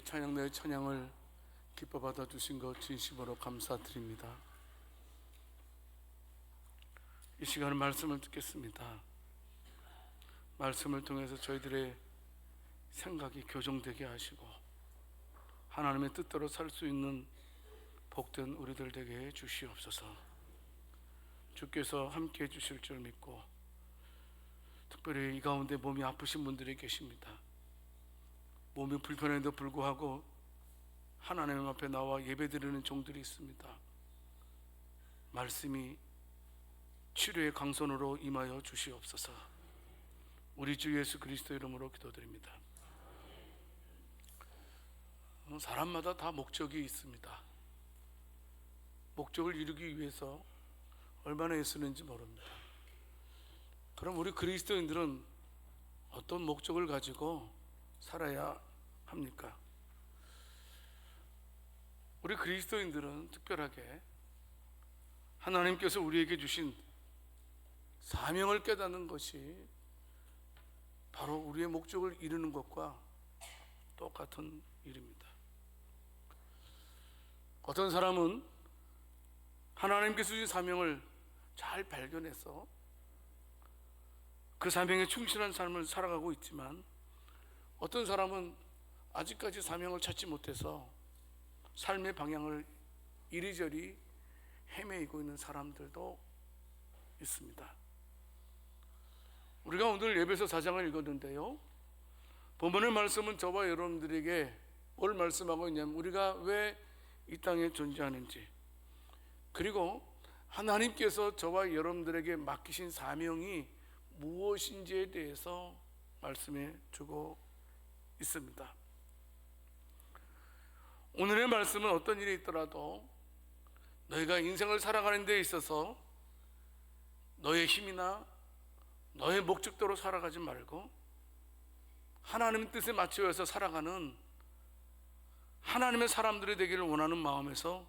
찬양 내 찬양을 기뻐 받아주신 것 진심으로 감사드립니다. 이 시간은 말씀을 듣겠습니다. 말씀을 통해서 저희들의 생각이 교정되게 하시고 하나님의 뜻대로 살 수 있는 복된 우리들 되게 주시옵소서. 주께서 함께 해주실 줄 믿고, 특별히 이 가운데 몸이 아프신 분들이 계십니다. 몸이 불편해도 불구하고 하나님 앞에 나와 예배드리는 종들이 있습니다. 말씀이 치료의 강선으로 임하여 주시옵소서. 우리 주 예수 그리스도 이름으로 기도드립니다. 사람마다 다 목적이 있습니다. 목적을 이루기 위해서 얼마나 애쓰는지 모릅니다. 그럼 우리 그리스도인들은 어떤 목적을 가지고 살아야 합니까? 우리 그리스도인들은 특별하게 하나님께서 우리에게 주신 사명을 깨닫는 것이 바로 우리의 목적을 이루는 것과 똑같은 일입니다. 어떤 사람은 하나님께서 주신 사명을 잘 발견해서 그 사명에 충실한 삶을 살아가고 있지만, 어떤 사람은 아직까지 사명을 찾지 못해서 삶의 방향을 이리저리 헤매이고 있는 사람들도 있습니다. 우리가 오늘 에베소 4장을 읽었는데요, 본문의 말씀은 저와 여러분들에게 뭘 말씀하고 있냐면, 우리가 왜 이 땅에 존재하는지, 그리고 하나님께서 저와 여러분들에게 맡기신 사명이 무엇인지에 대해서 말씀해 주고 있습니다. 오늘의 말씀은 어떤 일이 있더라도 너희가 인생을 살아가는 데 있어서 너의 힘이나 너의 목적대로 살아가지 말고 하나님의 뜻에 맞추어서 살아가는 하나님의 사람들이 되기를 원하는 마음에서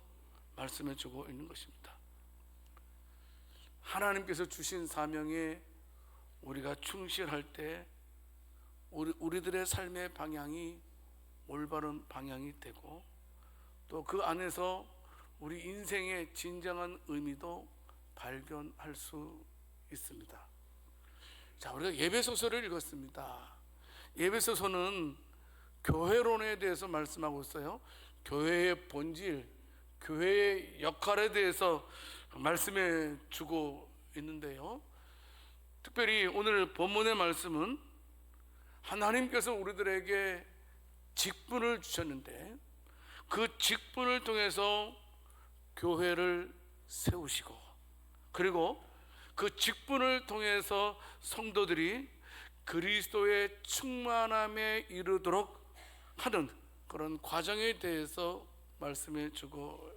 말씀해 주고 있는 것입니다. 하나님께서 주신 사명에 우리가 충실할 때 우리들의 삶의 방향이 올바른 방향이 되고, 또 그 안에서 우리 인생의 진정한 의미도 발견할 수 있습니다. 자, 우리가 예배소서를 읽었습니다. 예배소서는 교회론에 대해서 말씀하고 있어요. 교회의 본질, 교회의 역할에 대해서 말씀해 주고 있는데요, 특별히 오늘 본문의 말씀은 하나님께서 우리들에게 직분을 주셨는데, 그 직분을 통해서 교회를 세우시고, 그리고 그 직분을 통해서 성도들이 그리스도의 충만함에 이르도록 하는 그런 과정에 대해서 말씀해 주고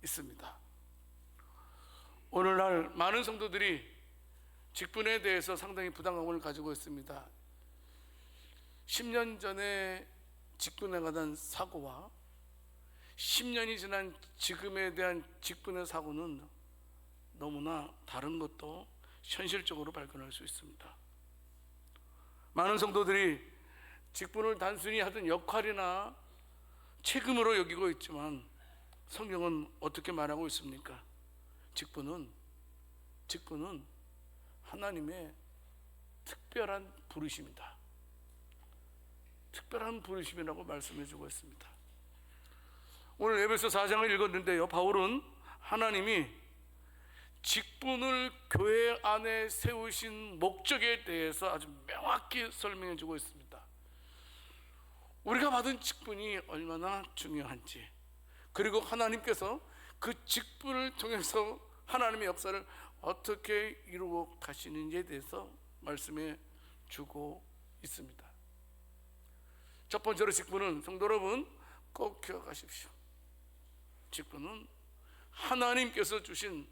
있습니다. 오늘날 많은 성도들이 직분에 대해서 상당히 부담감을 가지고 있습니다. 10년 전에 직분에 관한 사고와 10년이 지난 지금에 대한 직분의 사고는 너무나 다른 것도 현실적으로 발견할 수 있습니다. 많은 성도들이 직분을 단순히 하던 역할이나 책임으로 여기고 있지만, 성경은 어떻게 말하고 있습니까? 직분은 하나님의 특별한 부르심이다. 특별한 부르심이라고 말씀해 주고 있습니다. 오늘 에베소 4장을 읽었는데요, 바울은 하나님이 직분을 교회 안에 세우신 목적에 대해서 아주 명확히 설명해 주고 있습니다. 우리가 받은 직분이 얼마나 중요한지, 그리고 하나님께서 그 직분을 통해서 하나님의 역사를 어떻게 이루어 가시는지에 대해서 말씀해 주고 있습니다. 첫 번째로 직분은, 성도 여러분 꼭 기억하십시오. 직분은 하나님께서 주신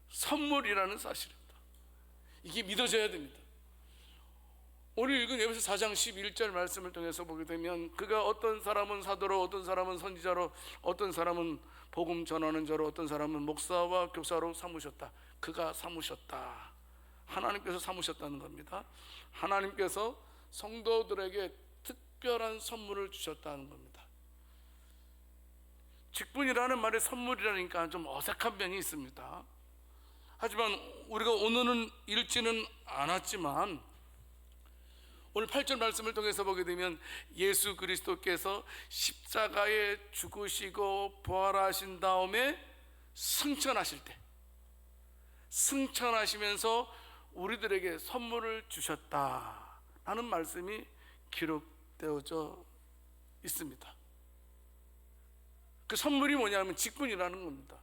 선물이라는 사실입니다. 이게 믿어져야 됩니다. 오늘 읽은 에베소 4장 11절 말씀을 통해서 보게 되면, 그가 어떤 사람은 사도로, 어떤 사람은 선지자로, 어떤 사람은 복음 전하는 자로, 어떤 사람은 목사와 교사로 삼으셨다. 그가 삼으셨다. 하나님께서 삼으셨다는 겁니다. 하나님께서 성도들에게 특별한 선물을 주셨다는 겁니다. 직분이라는 말에 선물이라니까 좀 어색한 면이 있습니다. 하지만 우리가 오늘은 읽지는 않았지만 오늘 8절 말씀을 통해서 보게 되면 예수 그리스도께서 십자가에 죽으시고 부활하신 다음에 승천하실 때, 승천하시면서 우리들에게 선물을 주셨다라는 말씀이 기록되어져 있습니다. 그 선물이 뭐냐면 직분이라는 겁니다.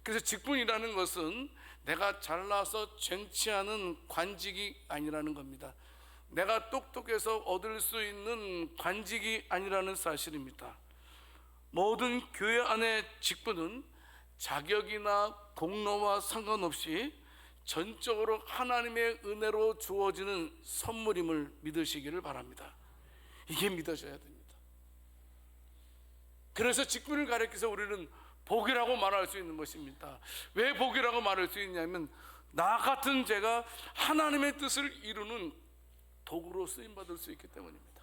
그래서 직분이라는 것은 내가 잘나서 쟁취하는 관직이 아니라는 겁니다. 내가 똑똑해서 얻을 수 있는 관직이 아니라는 사실입니다. 모든 교회 안의 직분은 자격이나 공로와 상관없이 전적으로 하나님의 은혜로 주어지는 선물임을 믿으시기를 바랍니다. 이게 믿어져야 됩니다. 그래서 직분을 가리켜서 우리는 복이라고 말할 수 있는 것입니다. 왜 복이라고 말할 수 있냐면 나 같은 제가 하나님의 뜻을 이루는 도구로 쓰임받을 수 있기 때문입니다.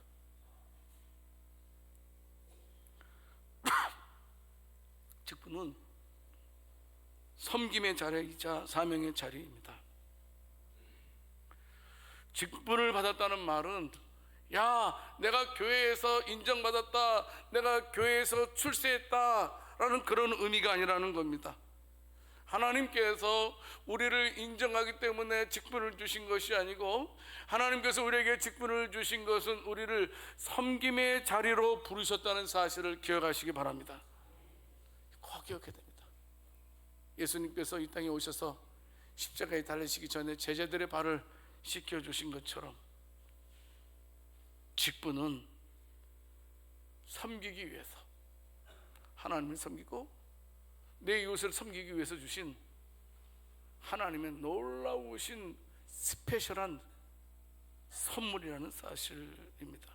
직분은 섬김의 자리이자 사명의 자리입니다. 직분을 받았다는 말은 야, 내가 교회에서 인정받았다, 내가 교회에서 출세했다라는 그런 의미가 아니라는 겁니다. 하나님께서 우리를 인정하기 때문에 직분을 주신 것이 아니고 하나님께서 우리에게 직분을 주신 것은 우리를 섬김의 자리로 부르셨다는 사실을 기억하시기 바랍니다. 꼭 기억해야 됩니다. 예수님께서 이 땅에 오셔서 십자가에 달리시기 전에 제자들의 발을 씻겨주신 것처럼 직분은 섬기기 위해서, 하나님을 섬기고 내 이웃을 섬기기 위해서 주신 하나님의 놀라우신 스페셜한 선물이라는 사실입니다.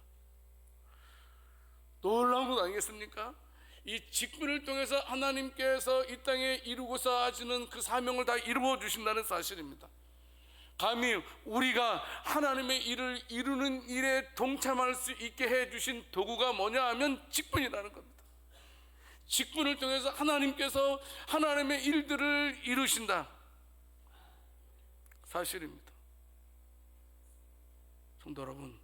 놀라운 것 아니겠습니까? 이 직분을 통해서 하나님께서 이 땅에 이루고자 하시는 그 사명을 다 이루어 주신다는 사실입니다. 감히 우리가 하나님의 일을 이루는 일에 동참할 수 있게 해주신 도구가 뭐냐 하면 직분이라는 겁니다. 직분을 통해서 하나님께서 하나님의 일들을 이루신다 사실입니다. 성도 여러분,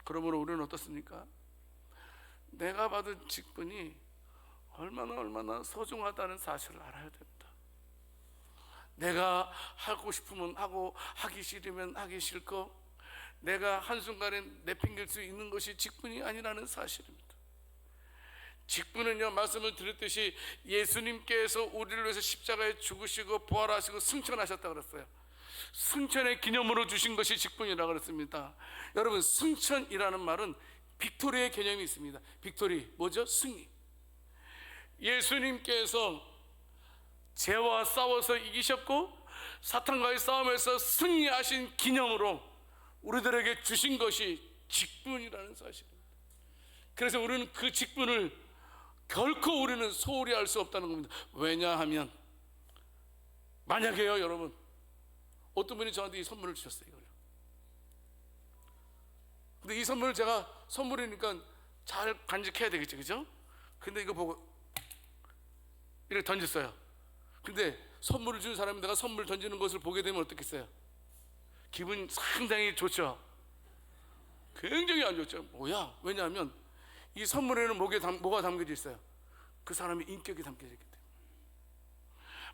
그러므로 우리는 어떻습니까? 내가 받은 직분이 얼마나 소중하다는 사실을 알아야 됩니다. 내가 하고 싶으면 하고 하기 싫으면 하기 싫고 내가 한순간에 내팽길 수 있는 것이 직분이 아니라는 사실입니다. 직분은요, 말씀을 드렸듯이 예수님께서 우리를 위해서 십자가에 죽으시고 부활하시고 승천하셨다고 그랬어요. 승천의 기념으로 주신 것이 직분이라고 그랬습니다. 여러분, 승천이라는 말은 빅토리의 개념이 있습니다. 빅토리 뭐죠? 승리. 예수님께서 죄와 싸워서 이기셨고 사탄과의 싸움에서 승리하신 기념으로 우리들에게 주신 것이 직분이라는 사실입니다. 그래서 우리는 그 직분을 결코 우리는 소홀히 할 수 없다는 겁니다. 왜냐하면 만약에요, 여러분, 어떤 분이 저한테 이 선물을 주셨어요. 이거요. 근데 이 선물을 제가 선물이니까 잘 간직해야 되겠죠, 그죠? 근데 이거 보고 이렇게 던졌어요. 근데 선물을 준 사람이 내가 선물 던지는 것을 보게 되면 어떻겠어요? 기분 상당히 좋죠. 굉장히 안 좋죠. 뭐야? 왜냐하면 이 선물에는 뭐가 담겨져 있어요? 그 사람의 인격이 담겨져 있기 때문에.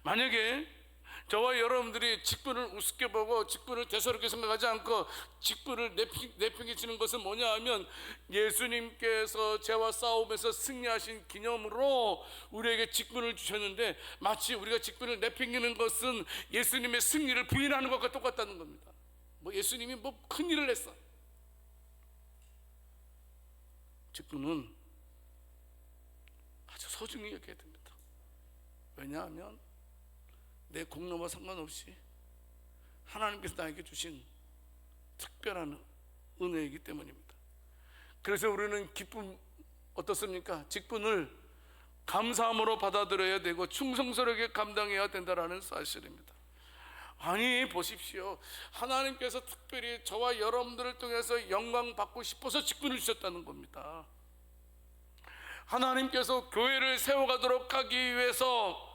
만약에 저와 여러분들이 직분을 우습게 보고 직분을 대수롭게 생각하지 않고 직분을 내팽개치는 것은 뭐냐 하면 예수님께서 죄와 싸움에서 승리하신 기념으로 우리에게 직분을 주셨는데 마치 우리가 직분을 내팽개는 것은 예수님의 승리를 부인하는 것과 똑같다는 겁니다. 뭐 예수님이 뭐 큰일을 했어. 직분은 아주 소중히 여겨야 됩니다. 왜냐하면 내 공로와 상관없이 하나님께서 나에게 주신 특별한 은혜이기 때문입니다. 그래서 우리는 기쁨 어떻습니까? 직분을 감사함으로 받아들여야 되고 충성스럽게 감당해야 된다는 사실입니다. 아니 보십시오, 하나님께서 특별히 저와 여러분들을 통해서 영광 받고 싶어서 직분을 주셨다는 겁니다. 하나님께서 교회를 세워가도록 하기 위해서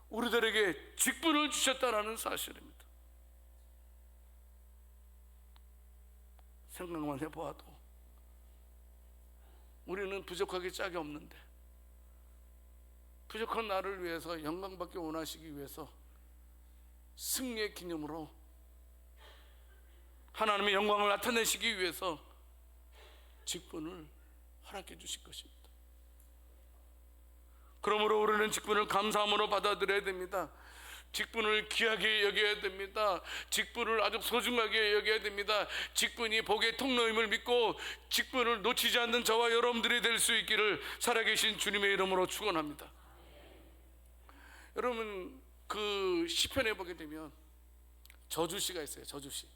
우리들에게 직분을 주셨다는 사실입니다. 생각만 해보아도 우리는 부족하기 짝이 없는데, 부족한 나를 위해서 영광받기 원하시기 위해서 승리의 기념으로 하나님의 영광을 나타내시기 위해서 직분을 허락해 주실 것입니다. 그러므로 우리는 직분을 감사함으로 받아들여야 됩니다. 직분을 귀하게 여겨야 됩니다. 직분을 아주 소중하게 여겨야 됩니다. 직분이 복의 통로임을 믿고 직분을 놓치지 않는 저와 여러분들이 될 수 있기를 살아계신 주님의 이름으로 축원합니다. 여러분, 그 시편에 보게 되면 저주시가 있어요. 저주시,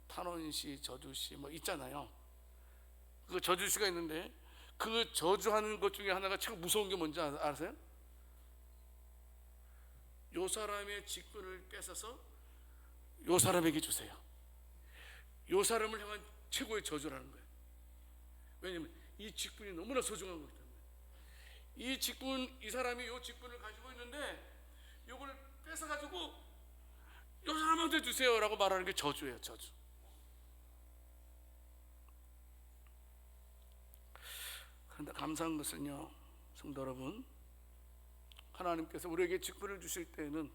탄원시, 저주시 뭐 있잖아요. 그 저주시가 있는데 그 저주하는 것 중에 하나가 참 무서운 게 뭔지 아세요? 요 사람의 직분을 뺏어서 요 사람에게 주세요. 요 사람을 향한 최고의 저주라는 거예요. 왜냐하면 이 직분이 너무나 소중한 거기 때문에. 이 직분, 이 사람이 요 직분을 가지고 있는데 요걸 뺏어가지고 요 사람한테 주세요 라고 말하는 게 저주예요. 저주. 그런데 감사한 것은요, 성도 여러분, 하나님께서 우리에게 직분을 주실 때에는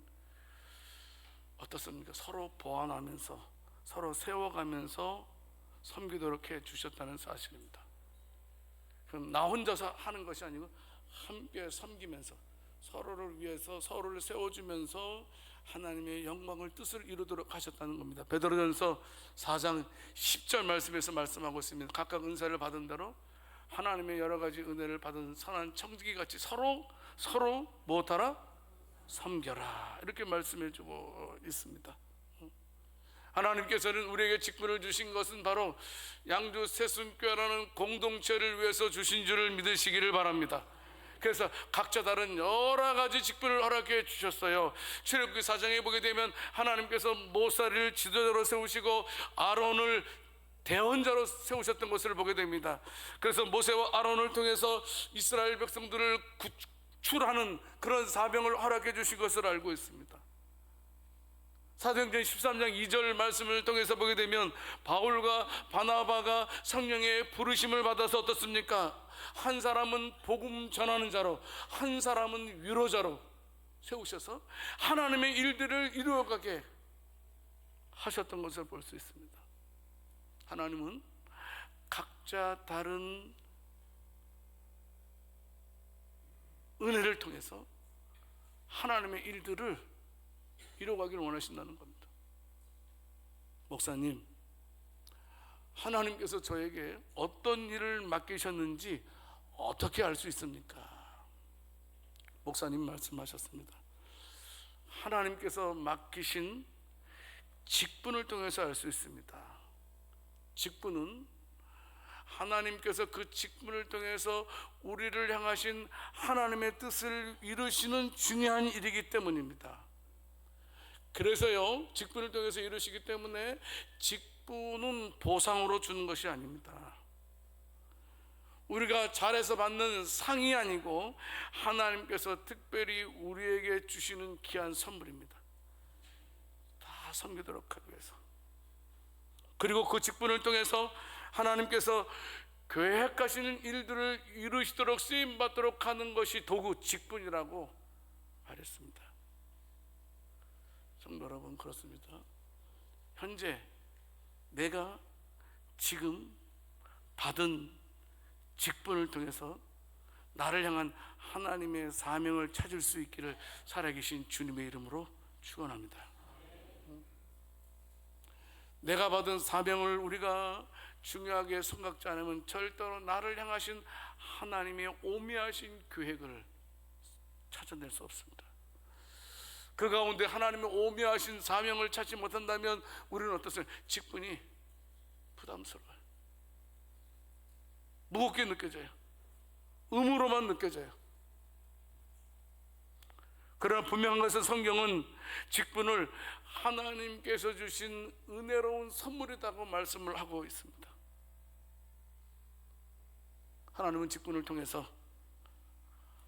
어떻습니까? 서로 보완하면서 서로 세워가면서 섬기도록 해 주셨다는 사실입니다. 그럼 나 혼자서 하는 것이 아니고 함께 섬기면서 서로를 위해서 서로를 세워주면서 하나님의 영광을 뜻을 이루도록 하셨다는 겁니다. 베드로전서 4장 10절 말씀에서 말씀하고 있습니다. 각각 은사를 받은 대로 하나님의 여러 가지 은혜를 받은 선한 청지기 같이 서로 무엇하라? 섬겨라. 이렇게 말씀해 주고 있습니다. 하나님께서는 우리에게 직분을 주신 것은 바로 양주 새순교회라는 공동체를 위해서 주신 줄을 믿으시기를 바랍니다. 그래서 각자 다른 여러 가지 직분을 허락해 주셨어요. 출애굽기 4장에 보게 되면 하나님께서 모세를 지도자로 세우시고 아론을 대언자로 세우셨던 것을 보게 됩니다. 그래서 모세와 아론을 통해서 이스라엘 백성들을 구출하는 그런 사명을 허락해 주신 것을 알고 있습니다. 사도행전 13장 2절 말씀을 통해서 보게 되면 바울과 바나바가 성령의 부르심을 받아서 어떻습니까? 한 사람은 복음 전하는 자로, 한 사람은 위로자로 세우셔서 하나님의 일들을 이루어가게 하셨던 것을 볼 수 있습니다. 하나님은 각자 다른 은혜를 통해서 하나님의 일들을 이루어가기를 원하신다는 겁니다. 목사님, 하나님께서 저에게 어떤 일을 맡기셨는지 어떻게 알 수 있습니까? 목사님 말씀하셨습니다. 하나님께서 맡기신 직분을 통해서 알 수 있습니다. 직분은 하나님께서 그 직분을 통해서 우리를 향하신 하나님의 뜻을 이루시는 중요한 일이기 때문입니다. 그래서요, 직분을 통해서 이루시기 때문에 직분은 보상으로 주는 것이 아닙니다. 우리가 잘해서 받는 상이 아니고 하나님께서 특별히 우리에게 주시는 귀한 선물입니다. 다 섬기도록 하기 위해서. 그리고 그 직분을 통해서 하나님께서 계획하시는 일들을 이루시도록 쓰임받도록 하는 것이 도구, 직분이라고 말했습니다. 성도 여러분, 그렇습니다. 현재 내가 지금 받은 직분을 통해서 나를 향한 하나님의 사명을 찾을 수 있기를 살아계신 주님의 이름으로 축원합니다. 내가 받은 사명을 우리가 중요하게 생각지 않으면 절대로 나를 향하신 하나님의 오묘하신 계획을 찾아낼 수 없습니다. 그 가운데 하나님의 오묘하신 사명을 찾지 못한다면 우리는 어떻습니까? 직분이 부담스러워요. 무겁게 느껴져요. 의무로만 느껴져요. 그러나 분명한 것은 성경은 직분을 하나님께서 주신 은혜로운 선물이라고 말씀을 하고 있습니다. 하나님은 직분을 통해서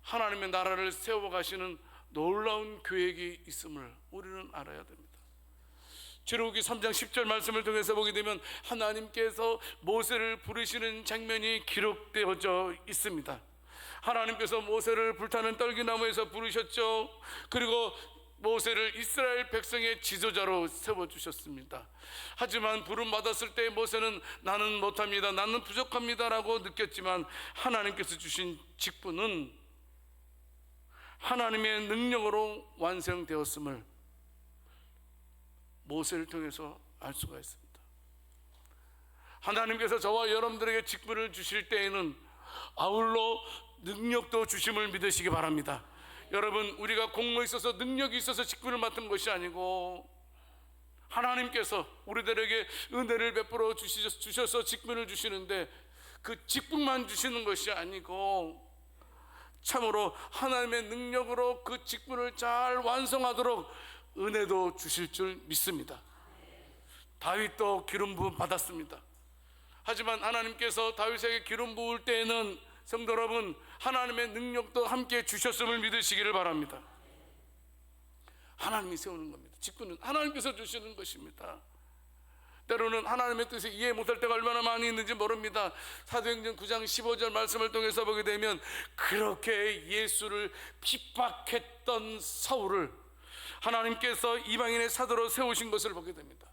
하나님의 나라를 세워가시는 놀라운 계획이 있음을 우리는 알아야 됩니다. 출애굽기 3장 10절 말씀을 통해서 보게 되면 하나님께서 모세를 부르시는 장면이 기록되어져 있습니다. 하나님께서 모세를 불타는 떨기나무에서 부르셨죠. 그리고 모세를 이스라엘 백성의 지도자로 세워주셨습니다. 하지만 부름 받았을 때 모세는 나는 못합니다, 나는 부족합니다 라고 느꼈지만 하나님께서 주신 직분은 하나님의 능력으로 완성되었음을 모세를 통해서 알 수가 있습니다. 하나님께서 저와 여러분들에게 직분을 주실 때에는 아울러 능력도 주심을 믿으시기 바랍니다. 여러분, 우리가 공로에 있어서 능력이 있어서 직분을 맡은 것이 아니고 하나님께서 우리들에게 은혜를 베풀어 주셔서 직분을 주시는데 그 직분만 주시는 것이 아니고 참으로 하나님의 능력으로 그 직분을 잘 완성하도록 은혜도 주실 줄 믿습니다. 다윗도 기름 부음 받았습니다. 하지만 하나님께서 다윗에게 기름 부을 때에는 성도 여러분, 하나님의 능력도 함께 주셨음을 믿으시기를 바랍니다. 하나님이 세우는 겁니다. 직분은 하나님께서 주시는 것입니다. 때로는 하나님의 뜻을 이해 못할 때가 얼마나 많이 있는지 모릅니다. 사도행전 9장 15절 말씀을 통해서 보게 되면 그렇게 예수를 핍박했던 사울을 하나님께서 이방인의 사도로 세우신 것을 보게 됩니다.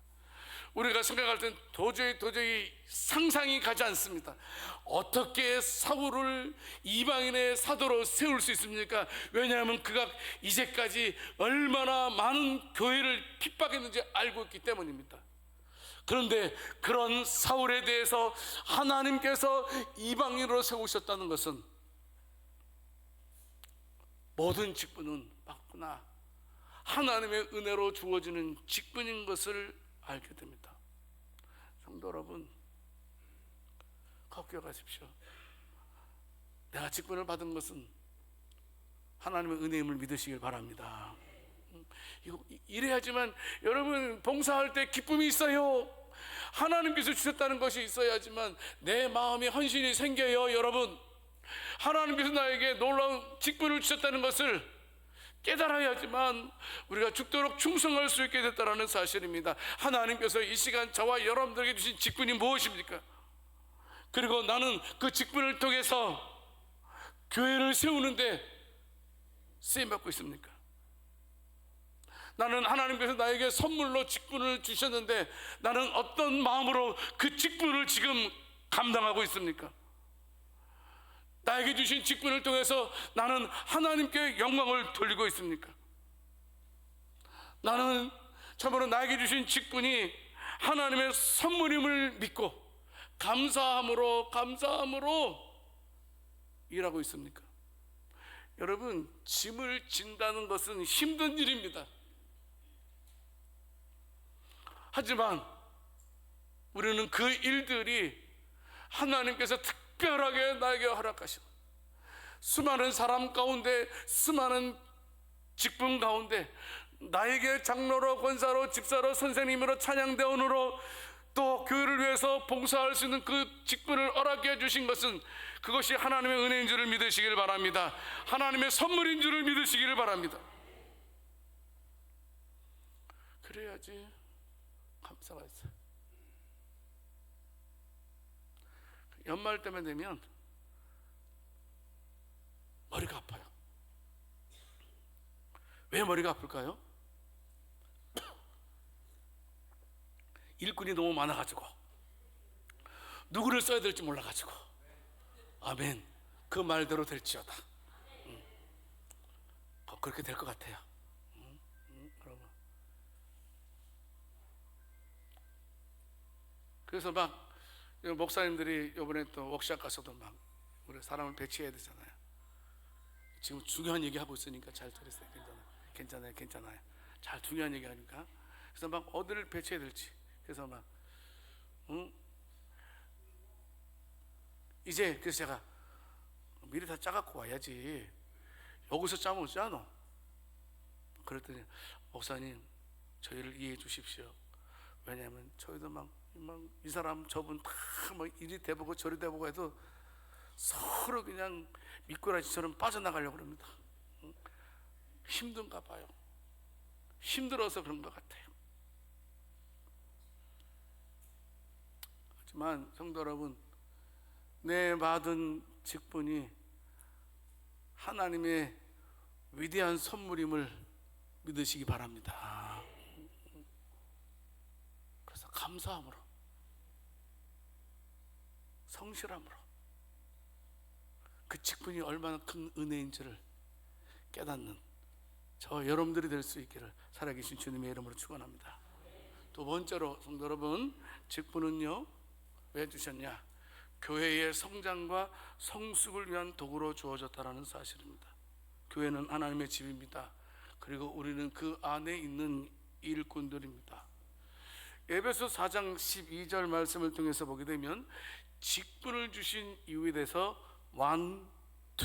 우리가 생각할 땐 도저히 상상이 가지 않습니다. 어떻게 사울을 이방인의 사도로 세울 수 있습니까? 왜냐하면 그가 이제까지 얼마나 많은 교회를 핍박했는지 알고 있기 때문입니다. 그런데 그런 사울에 대해서 하나님께서 이방인으로 세우셨다는 것은 모든 직분은 받구나, 하나님의 은혜로 주어지는 직분인 것을 알게 됩니다. 성도 여러분, 걱정하십시오. 내가 직분을 받은 것은 하나님의 은혜임을 믿으시길 바랍니다. 이래야지만 여러분 봉사할 때 기쁨이 있어요. 하나님께서 주셨다는 것이 있어야지만 내 마음에 헌신이 생겨요. 여러분, 하나님께서 나에게 놀라운 직분을 주셨다는 것을 깨달아야지만 우리가 죽도록 충성할 수 있게 됐다는 사실입니다. 하나님께서 이 시간 저와 여러분들에게 주신 직분이 무엇입니까? 그리고 나는 그 직분을 통해서 교회를 세우는데 쓰임받고 있습니까? 나는 하나님께서 나에게 선물로 직분을 주셨는데 나는 어떤 마음으로 그 직분을 지금 감당하고 있습니까? 나에게 주신 직분을 통해서 나는 하나님께 영광을 돌리고 있습니까? 나는 참으로 나에게 주신 직분이 하나님의 선물임을 믿고 감사함으로 일하고 있습니까? 여러분, 짐을 진다는 것은 힘든 일입니다. 하지만 우리는 그 일들이 하나님께서 특별하게 나에게 허락하시고 수많은 사람 가운데, 수많은 직분 가운데 나에게 장로로, 권사로, 집사로, 선생님으로, 찬양대원으로 또 교회를 위해서 봉사할 수 있는 그 직분을 허락해 주신 것은 그것이 하나님의 은혜인 줄을 믿으시길 바랍니다. 하나님의 선물인 줄을 믿으시기를 바랍니다. 그래야지 감사가 있어요. 연말 때만 되면 머리가 아파요. 왜 머리가 아플까요? 일꾼이 너무 많아가지고 누구를 써야 될지 몰라가지고. 아멘. 그 말대로 될지어다. 그렇게 될 것 같아요. 여러분. 그래서 막 목사님들이 이번에 또 워크숍 가서도 막 우리 사람을 배치해야 되잖아요. 지금 중요한 얘기 하고 있으니까 잘 들으세요. 괜찮아요. 잘 중요한 얘기 하니까. 그래서 막 어디를 배치해야 될지. 그래서 막 이제 그래서 제가 미리 다 짜갖고 와야지. 여기서 짜면 짜노. 그랬더니 목사님, 저희를 이해해 주십시오. 왜냐하면 저희도 막 이 사람 저분 다 막 이리 대보고 저리 대보고 해도 서로 그냥 미꾸라지처럼 빠져나가려고 합니다. 힘든가 봐요. 힘들어서 그런 것 같아요. 하지만 성도 여러분, 내 받은 직분이 하나님의 위대한 선물임을 믿으시기 바랍니다. 그래서 감사함으로, 성실함으로 그 직분이 얼마나 큰 은혜인지를 깨닫는 저 여러분들이 될 수 있기를 살아계신 주님의 이름으로 축원합니다. 두 번째로 성도 여러분, 직분은요 왜 주셨냐? 교회의 성장과 성숙을 위한 도구로 주어졌다라는 사실입니다. 교회는 하나님의 집입니다. 그리고 우리는 그 안에 있는 일꾼들입니다. 에베소 4장 12절 말씀을 통해서 보게 되면 직분을 주신 이유에 대해서 1, 2,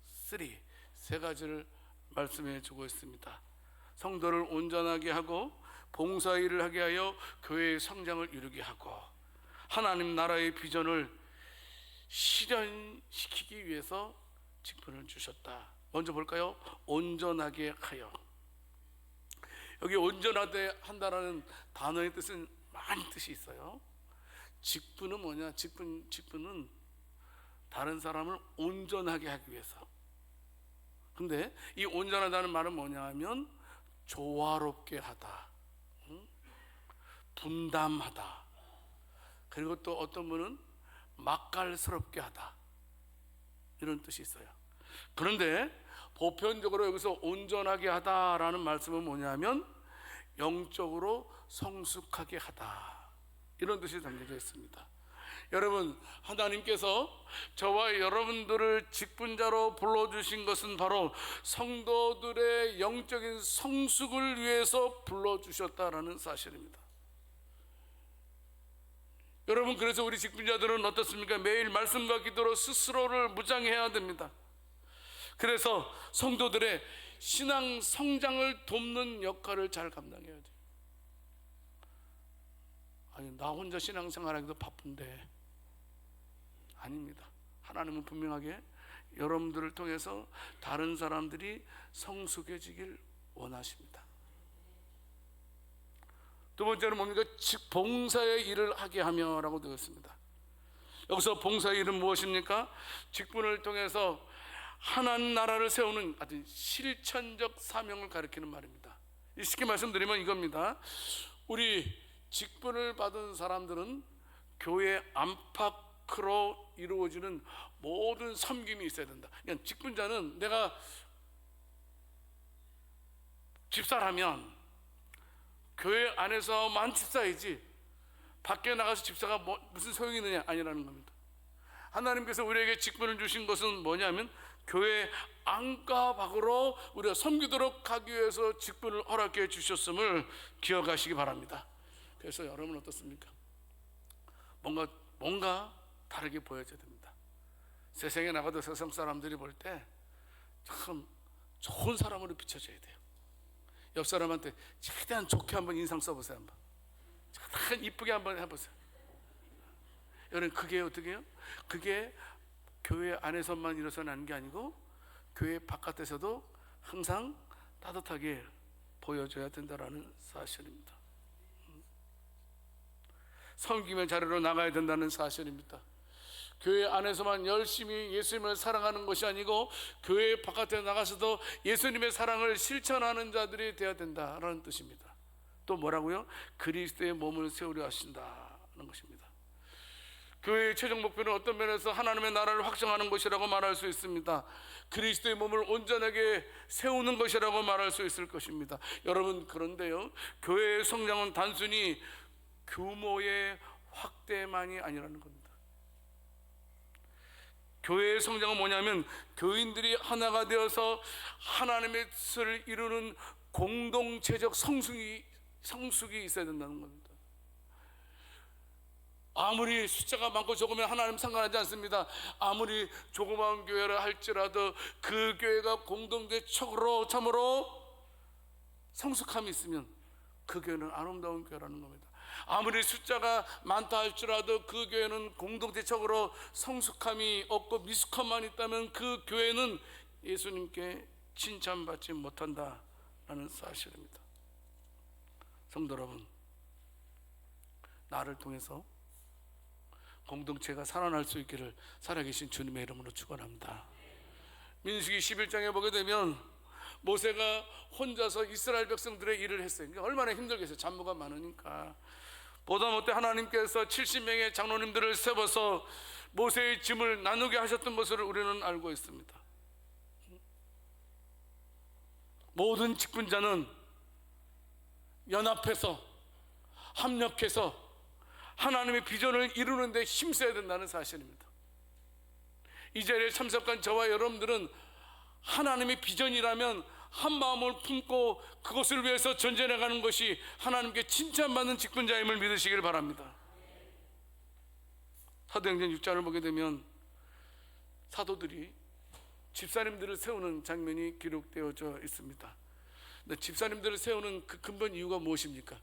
3 세 가지를 말씀해 주고 있습니다. 성도를 온전하게 하고 봉사일을 하게 하여 교회의 성장을 이루게 하고 하나님 나라의 비전을 실현시키기 위해서 직분을 주셨다. 먼저 볼까요? 온전하게 하여. 여기 온전하게 한다라는 단어의 뜻은 많은 뜻이 있어요. 직분은 뭐냐? 직분은 다른 사람을 온전하게 하기 위해서. 근데 이 온전하다는 말은 뭐냐 하면 조화롭게 하다, 분담하다, 그리고 또 어떤 분은 맛깔스럽게 하다, 이런 뜻이 있어요. 그런데 보편적으로 여기서 온전하게 하다라는 말씀은 뭐냐면 영적으로 성숙하게 하다, 이런 뜻이 담겨져 있습니다. 여러분, 하나님께서 저와 여러분들을 직분자로 불러주신 것은 바로 성도들의 영적인 성숙을 위해서 불러주셨다라는 사실입니다. 여러분, 그래서 우리 직분자들은 어떻습니까? 매일 말씀과 기도로 스스로를 무장해야 됩니다. 그래서 성도들의 신앙 성장을 돕는 역할을 잘 감당해야 돼요. 아니, 나 혼자 신앙생활하기도 바쁜데. 아닙니다. 하나님은 분명하게 여러분들을 통해서 다른 사람들이 성숙해지길 원하십니다. 두 번째는 뭡니까? 봉사의 일을 하게 하며 라고 되어 있습니다. 여기서 봉사의 일은 무엇입니까? 직분을 통해서 하나님 나라를 세우는 아주 실천적 사명을 가리키는 말입니다. 쉽게 말씀드리면 이겁니다. 우리 직분을 받은 사람들은 교회 안팎으로 이루어지는 모든 섬김이 있어야 된다. 그냥 직분자는 내가 집사라면 교회 안에서만 집사이지 밖에 나가서 집사가 무슨 소용이 있느냐, 아니라는 겁니다. 하나님께서 우리에게 직분을 주신 것은 뭐냐면 교회 안과 밖으로 우리가 섬기도록 하기 위해서 직분을 허락해 주셨음을 기억하시기 바랍니다. 그래서 여러분 어떻습니까? 뭔가 다르게 보여져야 됩니다. 세상에 나가도 세상 사람들이 볼 때 참 좋은 사람으로 비춰져야 돼요. 옆 사람한테 최대한 좋게 한번 인상 써보세요. 한번 최대한 이쁘게 한번 해보세요. 여러분, 그게 어떻게 해요? 그게 교회 안에서만 일어서는 게 아니고 교회 바깥에서도 항상 따뜻하게 보여줘야 된다는 사실입니다. 섬김의 자리로 나가야 된다는 사실입니다. 교회 안에서만 열심히 예수님을 사랑하는 것이 아니고 교회 바깥에 나가서도 예수님의 사랑을 실천하는 자들이 되어야 된다는 뜻입니다. 또 뭐라고요? 그리스도의 몸을 세우려 하신다는 것입니다. 교회의 최종 목표는 어떤 면에서 하나님의 나라를 확정하는 것이라고 말할 수 있습니다. 그리스도의 몸을 온전하게 세우는 것이라고 말할 수 있을 것입니다. 여러분, 그런데요, 교회의 성장은 단순히 규모의 확대만이 아니라는 겁니다. 교회의 성장은 뭐냐면 교인들이 하나가 되어서 하나님의 뜻을 이루는 공동체적 성숙이 있어야 된다는 겁니다. 아무리 숫자가 많고 적으면 하나님 상관하지 않습니다. 아무리 조그마한 교회라 할지라도 그 교회가 공동체적으로 참으로 성숙함이 있으면 그 교회는 아름다운 교회라는 겁니다. 아무리 숫자가 많다 할지라도 그 교회는 공동체적으로 성숙함이 없고 미숙함만 있다면 그 교회는 예수님께 칭찬받지 못한다라는 사실입니다. 성도 여러분, 나를 통해서 공동체가 살아날 수 있기를 살아계신 주님의 이름으로 축원합니다. 민수기 11장에 보게 되면 모세가 혼자서 이스라엘 백성들의 일을 했어요. 그러니까 얼마나 힘들겠어요. 잡무가 많으니까. 보다 못해 하나님께서 70명의 장로님들을 세워서 모세의 짐을 나누게 하셨던 것을 우리는 알고 있습니다. 모든 직분자는 연합해서 합력해서 하나님의 비전을 이루는 데 힘써야 된다는 사실입니다. 이 자리에 참석한 저와 여러분들은 하나님의 비전이라면 한 마음을 품고 그것을 위해서 전진해가는 것이 하나님께 칭찬받는 직분자임을 믿으시길 바랍니다. 사도행전 6장을 보게 되면 사도들이 집사님들을 세우는 장면이 기록되어져 있습니다. 근데 집사님들을 세우는 그 근본 이유가 무엇입니까?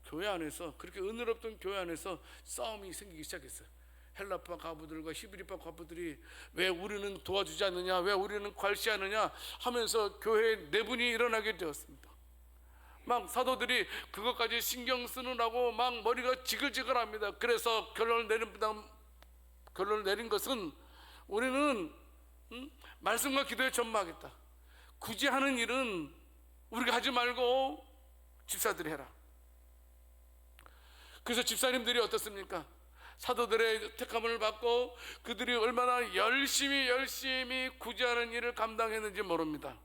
교회 안에서, 그렇게 은혜롭던 교회 안에서 싸움이 생기기 시작했어요. 헬라파 과부들과 히브리파 과부들이 왜 우리는 도와주지 않느냐, 왜 우리는 괄시하느냐 하면서 교회 내분이 일어나게 되었습니다. 막 사도들이 그것까지 신경 쓰느라고 막 머리가 지글지글합니다. 그래서 결론을 내린 것은 우리는 말씀과 기도에 전무하겠다. 굳이 하는 일은 우리가 하지 말고 집사들이 해라. 그래서 집사님들이 어떻습니까? 사도들의 택함을 받고 그들이 얼마나 열심히 굳이 하는 일을 감당했는지 모릅니다.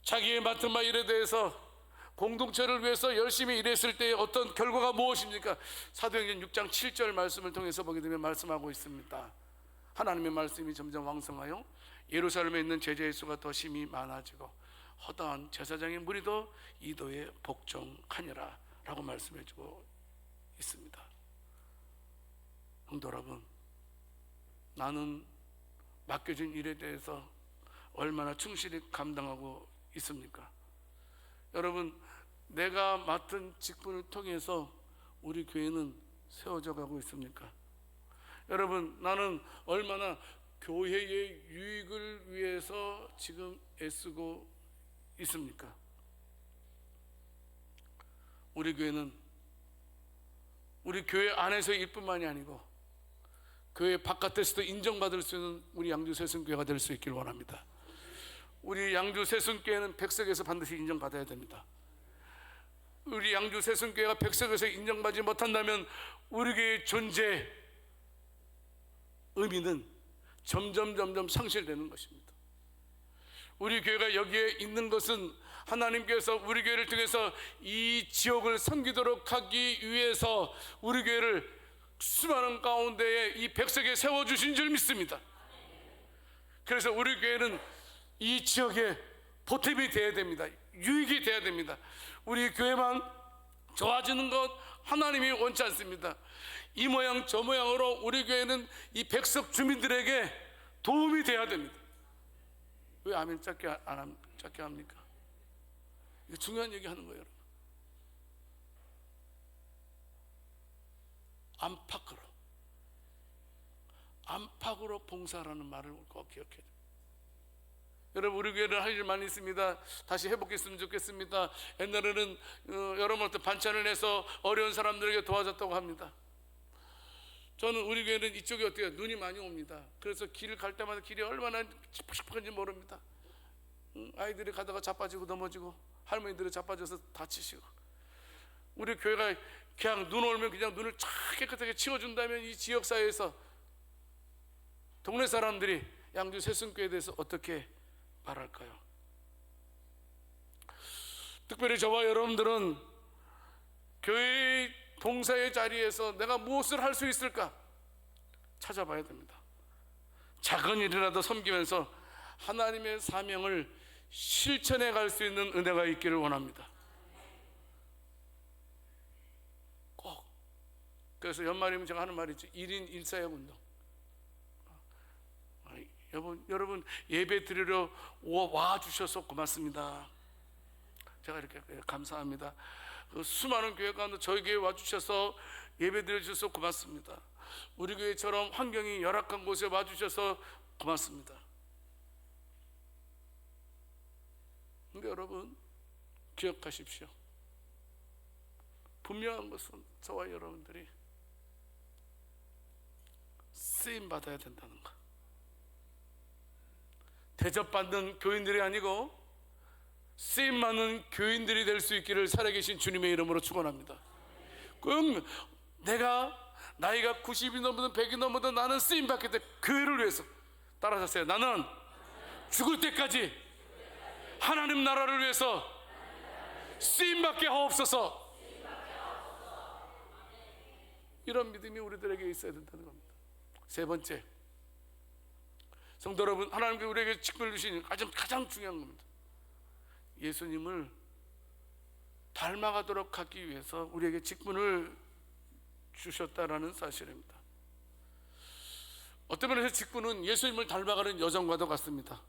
자기의 맡은 바 일에 대해서 공동체를 위해서 열심히 일했을 때 어떤 결과가 무엇입니까? 사도행전 6장 7절 말씀을 통해서 보게 되면 말씀하고 있습니다. 하나님의 말씀이 점점 왕성하여 예루살렘에 있는 제자의 수가 더 심히 많아지고 허다한 제사장의 무리도 이도에 복종하니라 라고 말씀해 주고 있습니다. 성도 여러분, 나는 맡겨진 일에 대해서 얼마나 충실히 감당하고 있습니까? 여러분, 내가 맡은 직분을 통해서 우리 교회는 세워져 가고 있습니까? 여러분, 나는 얼마나 교회의 유익을 위해서 지금 애쓰고 있습니까? 우리 교회는 우리 교회 안에서의 일뿐만이 아니고 교회 바깥에서도 인정받을 수 있는 우리 양주 새순교회가 될 수 있기를 원합니다. 우리 양주 새순교회는 백석에서 반드시 인정받아야 됩니다. 우리 양주 새순교회가 백석에서 인정받지 못한다면 우리 교회의 존재 의미는 점점 상실되는 것입니다. 우리 교회가 여기에 있는 것은 하나님께서 우리 교회를 통해서 이 지역을 섬기도록 하기 위해서 우리 교회를 수많은 가운데에 이 백석에 세워주신 줄 믿습니다. 그래서 우리 교회는 이 지역에 보탬이 되어야 됩니다. 유익이 되어야 됩니다. 우리 교회만 좋아지는 것 하나님이 원치 않습니다. 이 모양 저 모양으로 우리 교회는 이 백석 주민들에게 도움이 되어야 됩니다. 왜 아멘 짧게 합니까? 이거 중요한 얘기 하는 거예요. 안팎으로 봉사라는 말을 꼭 기억해야 돼요. 여러분, 우리 교회는 할 일 많이 있습니다. 다시 회복했으면 좋겠습니다. 옛날에는 여러분 어떤 반찬을 내서 어려운 사람들에게 도와줬다고 합니다. 저는 우리 교회는 이쪽이 어때요? 눈이 많이 옵니다. 그래서 길을 갈 때마다 길이 얼마나 칙칙한지 모릅니다. 아이들이 가다가 자빠지고 넘어지고 할머니들이 자빠져서 다치시고, 우리 교회가 그냥 눈 오면 그냥 눈을 쫙 깨끗하게 치워준다면 이 지역사회에서 동네 사람들이 양주 새순교회에 대해서 어떻게 말할까요? 특별히 저와 여러분들은 교회의 봉사의 자리에서 내가 무엇을 할 수 있을까 찾아봐야 됩니다. 작은 일이라도 섬기면서 하나님의 사명을 실천해 갈 수 있는 은혜가 있기를 원합니다. 꼭. 그래서 연말이면 제가 하는 말이 있죠. 1인 1사역 운동. 여러분 예배 드리러 와 주셔서 고맙습니다. 제가 이렇게 감사합니다. 그 수많은 교회 가운데 저희 교회 와주셔서 예배드려 주셔서 고맙습니다. 우리 교회처럼 환경이 열악한 곳에 와주셔서 고맙습니다. 근데 여러분 기억하십시오. 분명한 것은 저와 여러분들이 쓰임받아야 된다는 것. 대접받는 교인들이 아니고 쓰임받는 교인들이 될 수 있기를 살아계신 주님의 이름으로 축원합니다. 그럼 내가 나이가 90이 넘어든 100이 넘어든 나는 쓰임받게 돼. 교회를 위해서 따라하세요. 나는 죽을 때까지 하나님 나라를 위해서 쓰임받게 하옵소서. 이런 믿음이 우리들에게 있어야 된다는 겁니다. 세 번째, 성도 여러분, 하나님께서 우리에게 직분을 주신 가장 중요한 겁니다. 예수님을 닮아가도록 하기 위해서 우리에게 직분을 주셨다라는 사실입니다. 어떤 면에서 직분은 예수님을 닮아가는 여정과도 같습니다.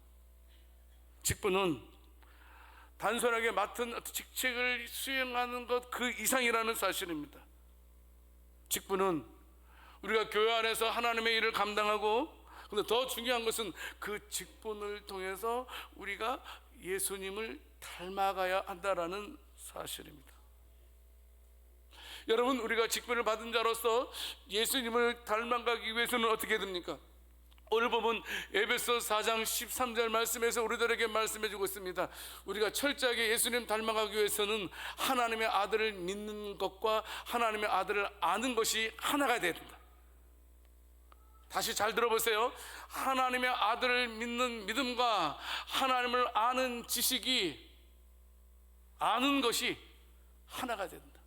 직분은 단순하게 맡은 직책을 수행하는 것 그 이상이라는 사실입니다. 직분은 우리가 교회 안에서 하나님의 일을 감당하고, 근데 더 중요한 것은 그 직분을 통해서 우리가 예수님을 닮아가야 한다라는 사실입니다. 여러분, 우리가 직분을 받은 자로서 예수님을 닮아가기 위해서는 어떻게 됩니까? 오늘 보면 에베소 4장 13절 말씀에서 우리들에게 말씀해 주고 있습니다. 우리가 철저하게 예수님 닮아가기 위해서는 하나님의 아들을 믿는 것과 하나님의 아들을 아는 것이 하나가 돼야 된다. 다시 잘 들어보세요. 하나님의 아들을 믿는 믿음과 하나님을 아는 지식이, 아는 것이 하나가 된다.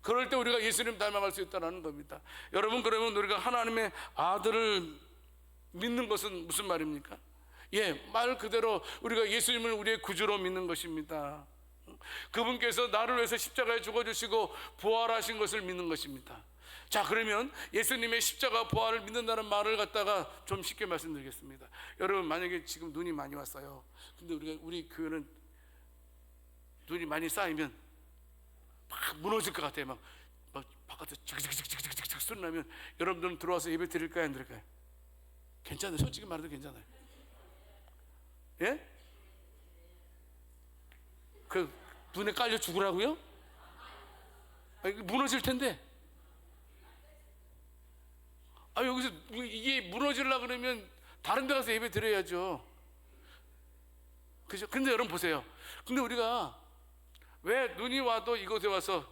그럴 때 우리가 예수님 닮아갈 수 있다는 겁니다. 여러분, 그러면 우리가 하나님의 아들을 믿는 것은 무슨 말입니까? 말 그대로 우리가 예수님을 우리의 구주로 믿는 것입니다. 그분께서 나를 위해서 십자가에 죽어주시고 부활하신 것을 믿는 것입니다. 자, 그러면 예수님의 십자가 부활을 믿는다는 말을 갖다가 좀 쉽게 말씀드리겠습니다. 여러분, 만약에 지금 눈이 많이 왔어요. 근데 우리 교회는 눈이 많이 쌓이면 막 무너질 것 같아요. 막 바깥에 지그지그지그지그지그 소리 나면 여러분들은 들어와서 예배 드릴까요, 안 드릴까요? 괜찮아요. 솔직히 말해도 괜찮아요. 예? 그 눈에 깔려 죽으라고요? 무너질 텐데. 여기서 이게 무너지려고 그러면 다른 데 가서 예배 드려야죠. 그죠? 근데 여러분 보세요. 근데 우리가 왜 눈이 와도 이곳에 와서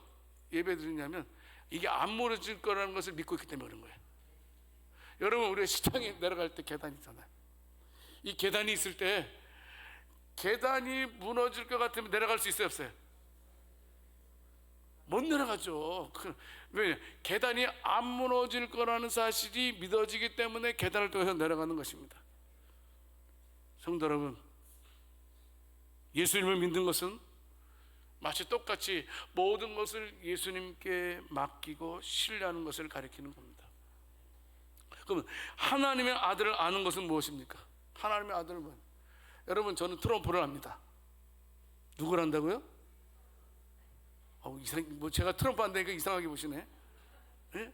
예배 드리냐면 이게 안 무너질 거라는 것을 믿고 있기 때문에 그런 거예요. 여러분, 우리가 시장에 내려갈 때 계단이 있잖아요. 이 계단이 있을 때 계단이 무너질 것 같으면 내려갈 수 있어요, 없어요? 못 내려가죠. 왜? 계단이 안 무너질 거라는 사실이 믿어지기 때문에 계단을 통해서 내려가는 것입니다. 성도 여러분, 예수님을 믿는 것은 마치 똑같이 모든 것을 예수님께 맡기고 신뢰하는 것을 가리키는 겁니다. 그러면 하나님의 아들을 아는 것은 무엇입니까? 하나님의 아들은 뭐예요? 여러분, 저는 트럼프를 압니다. 누구를 안다고요? 제가 트럼프 안다니까 이상하게 보시네. 예?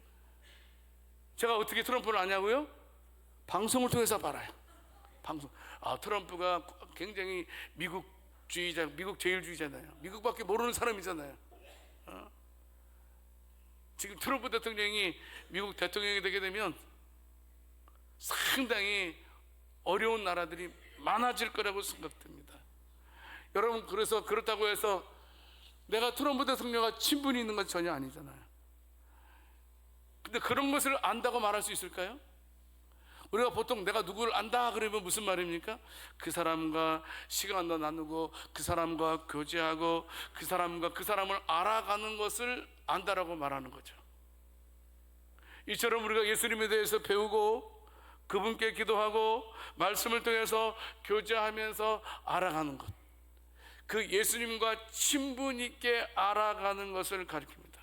제가 어떻게 트럼프를 아냐고요? 방송을 통해서 알아요. 방송. 트럼프가 굉장히 미국주의자, 미국 제일주의잖아요. 미국밖에 모르는 사람이잖아요. 지금 트럼프 대통령이 미국 대통령이 되게 되면 상당히 어려운 나라들이 많아질 거라고 생각됩니다. 여러분, 그래서 그렇다고 해서 내가 트럼프 대통령과 친분이 있는 건 전혀 아니잖아요. 근데 그런 것을 안다고 말할 수 있을까요? 우리가 보통 내가 누구를 안다 그러면 무슨 말입니까? 그 사람과 시간도 나누고 그 사람과 교제하고 그 사람을 알아가는 것을 안다라고 말하는 거죠. 이처럼 우리가 예수님에 대해서 배우고 그분께 기도하고 말씀을 통해서 교제하면서 알아가는 것, 그 예수님과 친분 있게 알아가는 것을 가리킵니다.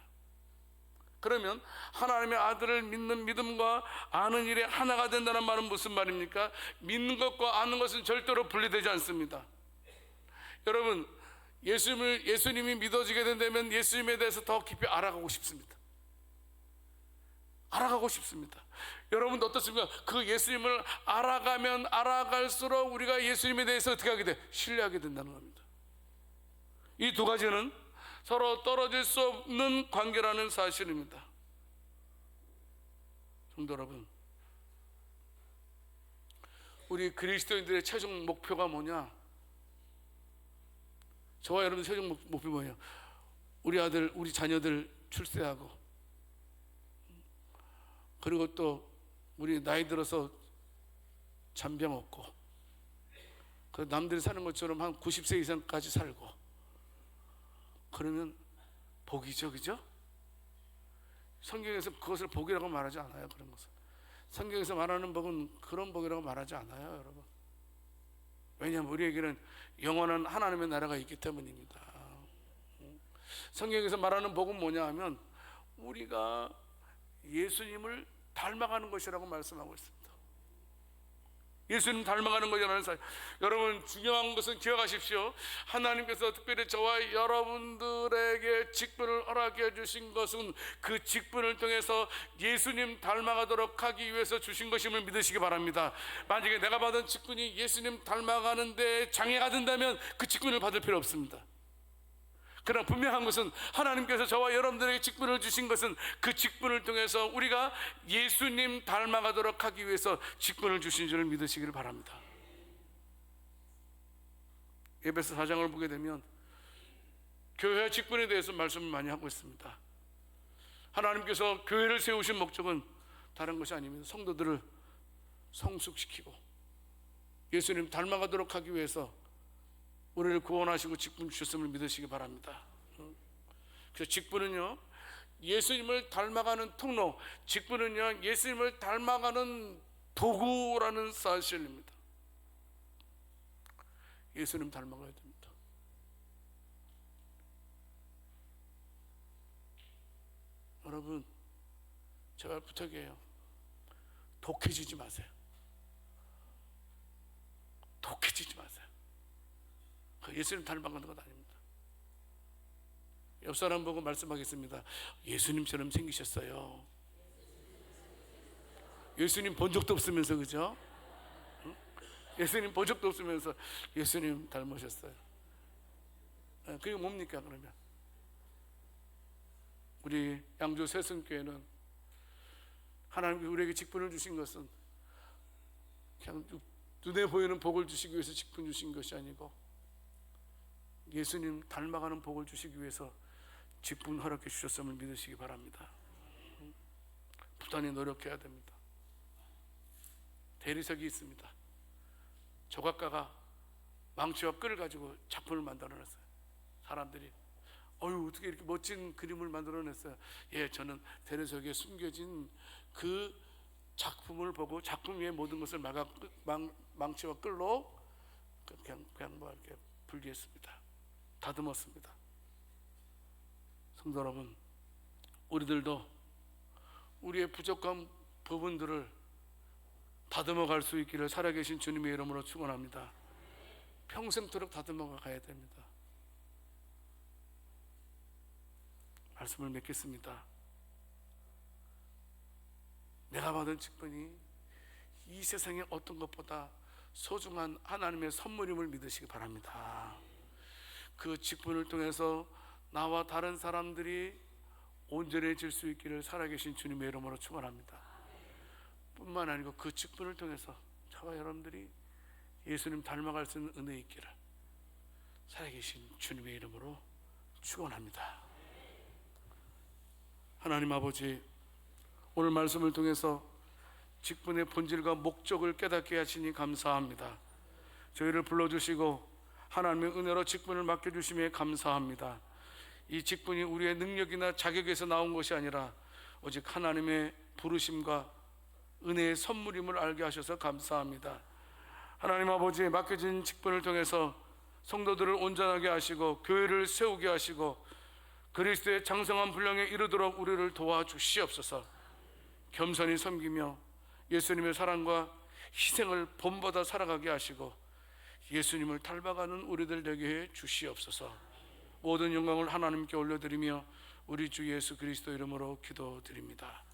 그러면 하나님의 아들을 믿는 믿음과 아는 일에 하나가 된다는 말은 무슨 말입니까? 믿는 것과 아는 것은 절대로 분리되지 않습니다. 여러분, 예수님이 믿어지게 된다면 예수님에 대해서 더 깊이 알아가고 싶습니다. 알아가고 싶습니다. 여러분도 어떻습니까? 그 예수님을 알아가면 알아갈수록 우리가 예수님에 대해서 어떻게 하게 돼? 신뢰하게 된다는 겁니다. 이 두 가지는 서로 떨어질 수 없는 관계라는 사실입니다. 성도 여러분, 우리 그리스도인들의 최종 목표가 뭐냐? 저와 여러분 최종 목표 뭐예요? 우리 아들, 우리 자녀들 출세하고, 그리고 또 우리 나이 들어서 잔병 없고, 그 남들이 사는 것처럼 한 90세 이상까지 살고, 그러면 복이죠, 그죠? 성경에서 그것을 복이라고 말하지 않아요. 그런 것을 성경에서 말하는 복은 그런 복이라고 말하지 않아요, 여러분. 왜냐하면 우리에게는 영원한 하나님의 나라가 있기 때문입니다. 성경에서 말하는 복은 뭐냐 하면 우리가 예수님을 닮아가는 것이라고 말씀하고 있습니다. 예수님 닮아가는 것이라는 사실. 여러분, 중요한 것은 기억하십시오. 하나님께서 특별히 저와 여러분들에게 직분을 허락해 주신 것은 그 직분을 통해서 예수님 닮아가도록 하기 위해서 주신 것임을 믿으시기 바랍니다. 만약에 내가 받은 직분이 예수님 닮아가는 데 장애가 된다면 그 직분을 받을 필요 없습니다. 그러나 분명한 것은 하나님께서 저와 여러분들에게 직분을 주신 것은 그 직분을 통해서 우리가 예수님 닮아가도록 하기 위해서 직분을 주신 줄을 믿으시기를 바랍니다. 에베소 4장을 보게 되면 교회의 직분에 대해서 말씀을 많이 하고 있습니다. 하나님께서 교회를 세우신 목적은 다른 것이 아닙니다. 성도들을 성숙시키고 예수님 닮아가도록 하기 위해서 우리를 구원하시고 직분 주셨음을 믿으시기 바랍니다. 그래서 직분은요, 예수님을 닮아가는 통로, 직분은요, 예수님을 닮아가는 도구라는 사실입니다. 예수님 닮아가야 됩니다. 여러분, 제발 부탁이에요. 독해지지 마세요. 독해지지 마세요. 예수님 닮아가는 것 아닙니다. 옆 사람 보고 말씀하겠습니다. 예수님처럼 생기셨어요. 예수님 본 적도 없으면서, 그죠? 예수님 본 적도 없으면서 예수님 닮으셨어요. 그게 뭡니까 그러면? 우리 양조 새순교회는 하나님께서 우리에게 직분을 주신 것은 그냥 눈에 보이는 복을 주시기 위해서 직분 주신 것이 아니고 예수님 닮아가는 복을 주시기 위해서 직분 허락해 주셨음을 믿으시기 바랍니다. 부단히 노력해야 됩니다. 대리석이 있습니다. 조각가가 망치와 끌을 가지고 작품을 만들어냈어요. 사람들이 어떻게 이렇게 멋진 그림을 만들어냈어요. 예, 저는 대리석에 숨겨진 그 작품을 보고 작품 위에 모든 것을 망치와 끌로 그냥 뭐 이렇게 분리했습니다. 다듬었습니다. 성도 여러분, 우리들도 우리의 부족한 부분들을 다듬어 갈 수 있기를 살아계신 주님의 이름으로 축원합니다. 평생토록 다듬어 가야 됩니다. 말씀을 맺겠습니다. 내가 받은 직분이 이 세상의 어떤 것보다 소중한 하나님의 선물임을 믿으시기 바랍니다. 그 직분을 통해서 나와 다른 사람들이 온전해질 수 있기를 살아계신 주님의 이름으로 축원합니다. 뿐만 아니고 그 직분을 통해서 저와 여러분들이 예수님 닮아갈 수 있는 은혜 있기를 살아계신 주님의 이름으로 축원합니다. 하나님 아버지, 오늘 말씀을 통해서 직분의 본질과 목적을 깨닫게 하시니 감사합니다. 저희를 불러주시고 하나님의 은혜로 직분을 맡겨주심에 감사합니다. 이 직분이 우리의 능력이나 자격에서 나온 것이 아니라 오직 하나님의 부르심과 은혜의 선물임을 알게 하셔서 감사합니다. 하나님 아버지, 맡겨진 직분을 통해서 성도들을 온전하게 하시고 교회를 세우게 하시고 그리스도의 장성한 분량에 이르도록 우리를 도와주시옵소서. 겸손히 섬기며 예수님의 사랑과 희생을 본보다 살아가게 하시고 예수님을 닮아가는 우리들 되게 해 주시옵소서. 모든 영광을 하나님께 올려드리며 우리 주 예수 그리스도 이름으로 기도드립니다.